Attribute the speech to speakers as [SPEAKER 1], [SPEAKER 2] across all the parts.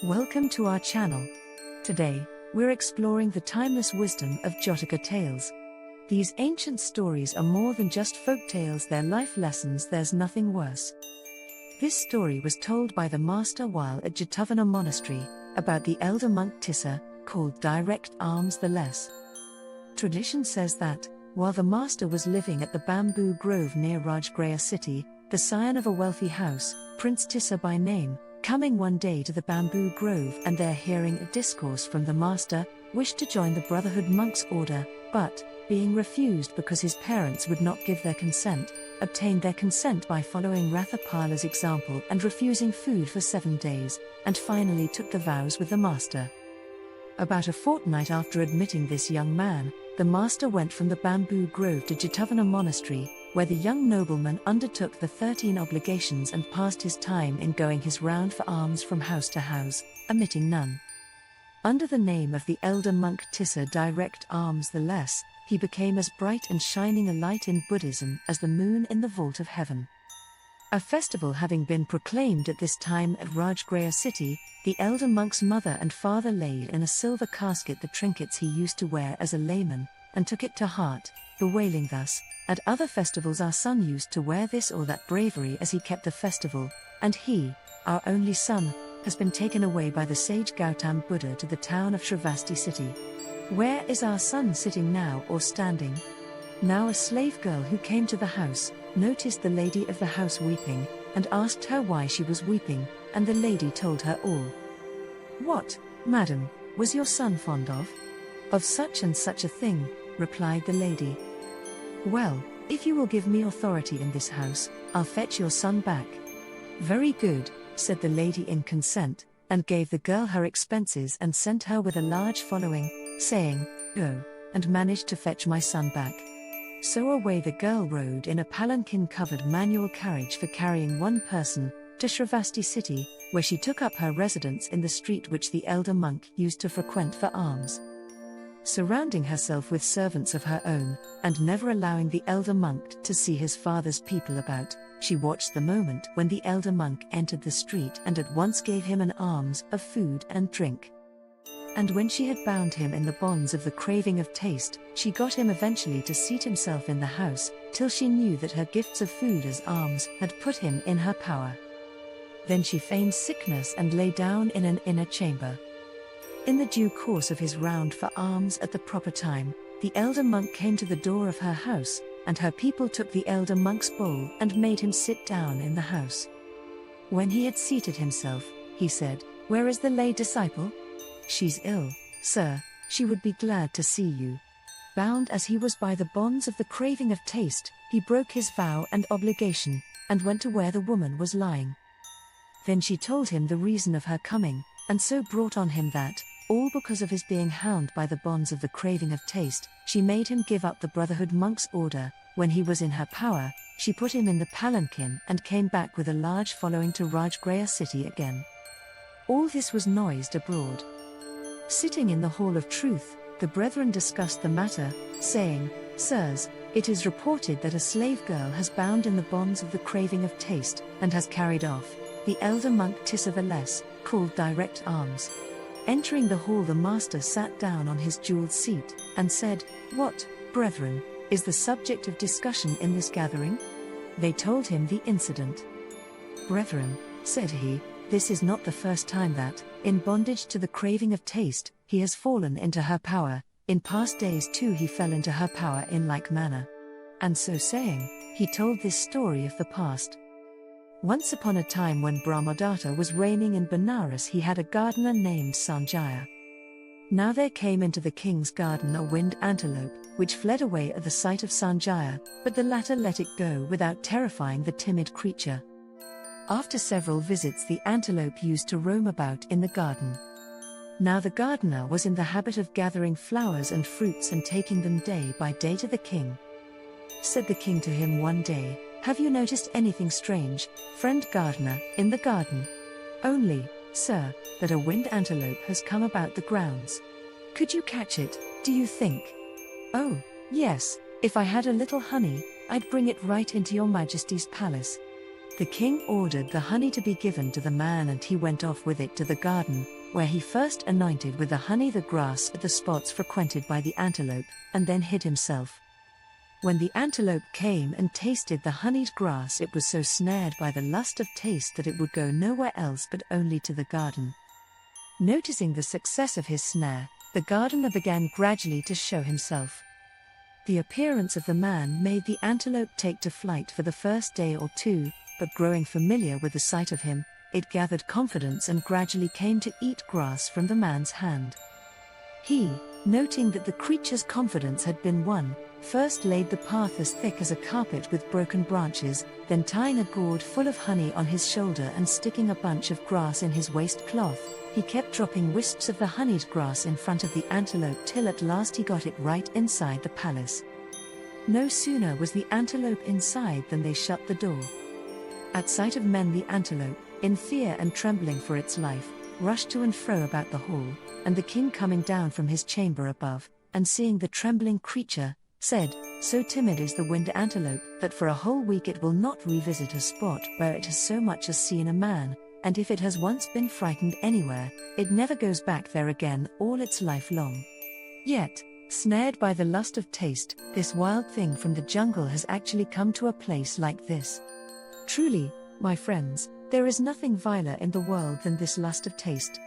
[SPEAKER 1] Welcome to our channel. Today, we're exploring the timeless wisdom of Jataka tales. These ancient stories are more than just folk tales, they're life lessons, there's nothing worse. This story was told by the master while at Jetavana monastery, about the Elder Monk Tissa, called Direct-alms the Less. Tradition says that, while the master was living at the bamboo grove near Rajgraha city, the scion of a wealthy house, Prince Tissa by name, coming one day to the bamboo grove and there hearing a discourse from the master, wished to join the Brotherhood monk's order, but, being refused because his parents would not give their consent, obtained their consent by following Rattha-pala's example and refusing food for 7 days, and finally took the vows with the master. About a fortnight after admitting this young man, the master went from the bamboo grove to Jetavana monastery, where the young nobleman undertook the 13 obligations and passed his time in going his round for alms from house to house, omitting none. Under the name of the Elder Monk Tissa Direct-alms the Less, he became as bright and shining a light in Buddhism as the moon in the vault of heaven. A festival having been proclaimed at this time at Rajgraha city, the elder monk's mother and father laid in a silver casket the trinkets he used to wear as a layman, and took it to heart, bewailing thus, "At other festivals our son used to wear this or that bravery as he kept the festival, and he, our only son, has been taken away by the sage Gautam Buddha to the town of Shravasti city. Where is our son sitting now or standing?" Now a slave girl who came to the house, noticed the lady of the house weeping, and asked her why she was weeping, and the lady told her all. "What, madam, was your son fond of?" "Of such and such a thing," replied the lady. "Well, if you will give me authority in this house, I'll fetch your son back." "Very good," said the lady in consent, and gave the girl her expenses and sent her with a large following, saying, "Go, and manage to fetch my son back." So away the girl rode in a palanquin-covered manual carriage for carrying one person, to Shravasti city, where she took up her residence in the street which the elder monk used to frequent for alms. Surrounding herself with servants of her own, and never allowing the elder monk to see his father's people about, she watched the moment when the elder monk entered the street and at once gave him an alms of food and drink. And when she had bound him in the bonds of the craving of taste, she got him eventually to seat himself in the house, till she knew that her gifts of food as alms had put him in her power. Then she feigned sickness and lay down in an inner chamber. In the due course of his round for alms at the proper time, the elder monk came to the door of her house, and her people took the elder monk's bowl and made him sit down in the house. When he had seated himself, he said, "Where is the lay disciple?" "She's ill, sir, she would be glad to see you." Bound as he was by the bonds of the craving of taste, he broke his vow and obligation, and went to where the woman was lying. Then she told him the reason of her coming, and so brought on him that, all because of his being hound by the bonds of the craving of taste, she made him give up the Brotherhood monk's order. When he was in her power, she put him in the palanquin and came back with a large following to Rajgraha city again. All this was noised abroad. Sitting in the hall of truth, the brethren discussed the matter, saying, "Sirs, it is reported that a slave girl has bound in the bonds of the craving of taste, and has carried off the elder monk Tissa the Less, called Direct-alms." Entering the hall, the master sat down on his jeweled seat, and said, "What, brethren, is the subject of discussion in this gathering?" They told him the incident. "Brethren," said he, "this is not the first time that, in bondage to the craving of taste, he has fallen into her power. In past days too he fell into her power in like manner." And so saying, he told this story of the past. Once upon a time when Brahmadatta was reigning in Benares, he had a gardener named Sanjaya. Now there came into the king's garden a winged antelope, which fled away at the sight of Sanjaya, but the latter let it go without terrifying the timid creature. After several visits the antelope used to roam about in the garden. Now the gardener was in the habit of gathering flowers and fruits and taking them day by day to the king. Said the king to him one day, "Have you noticed anything strange, friend gardener, in the garden?" "Only, sir, that a winged antelope has come about the grounds." "Could you catch it, do you think?" "Oh, yes, if I had a little honey, I'd bring it right into your majesty's palace." The king ordered the honey to be given to the man, and he went off with it to the garden, where he first anointed with the honey the grass at the spots frequented by the antelope, and then hid himself. When the antelope came and tasted the honeyed grass, it was so snared by the lust of taste that it would go nowhere else but only to the garden. Noticing the success of his snare, the gardener began gradually to show himself. The appearance of the man made the antelope take to flight for the first day or two, but growing familiar with the sight of him, it gathered confidence and gradually came to eat grass from the man's hand. He, noting that the creature's confidence had been won, first laid the path as thick as a carpet with broken branches, then tying a gourd full of honey on his shoulder and sticking a bunch of grass in his waistcloth, he kept dropping wisps of the honeyed grass in front of the antelope till at last he got it right inside the palace. No sooner was the antelope inside than they shut the door. At sight of men, the antelope, in fear and trembling for its life, rushed to and fro about the hall, and the king, coming down from his chamber above, and seeing the trembling creature, said, "So timid is the winged antelope, that for a whole week it will not revisit a spot where it has so much as seen a man, and if it has once been frightened anywhere, it never goes back there again all its life long. Yet, snared by the lust of taste, this wild thing from the jungle has actually come to a place like this. Truly, my friends, there is nothing viler in the world than this lust of taste."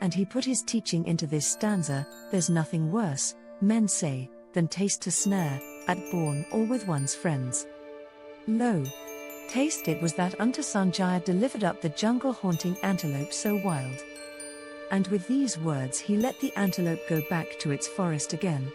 [SPEAKER 1] And he put his teaching into this stanza: "There's nothing worse, men say, than taste to snare, at bourne or with one's friends. Lo! Taste it was that unto Sanjaya delivered up the jungle-haunting antelope so wild." And with these words he let the antelope go back to its forest again.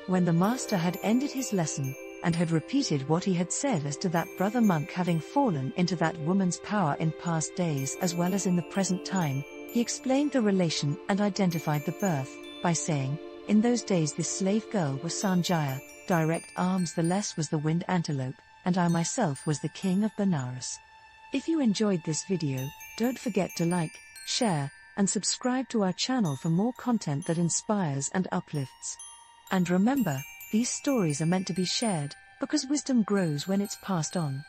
[SPEAKER 1] When the master had ended his lesson, and had repeated what he had said as to that brother monk having fallen into that woman's power in past days as well as in the present time, he explained the relation and identified the birth, by saying, "In those days this slave girl was Sanjaya, Direct-alms the Less was the winged antelope, and I myself was the king of Benares." If you enjoyed this video, don't forget to like, share, and subscribe to our channel for more content that inspires and uplifts. And remember, these stories are meant to be shared, because wisdom grows when it's passed on.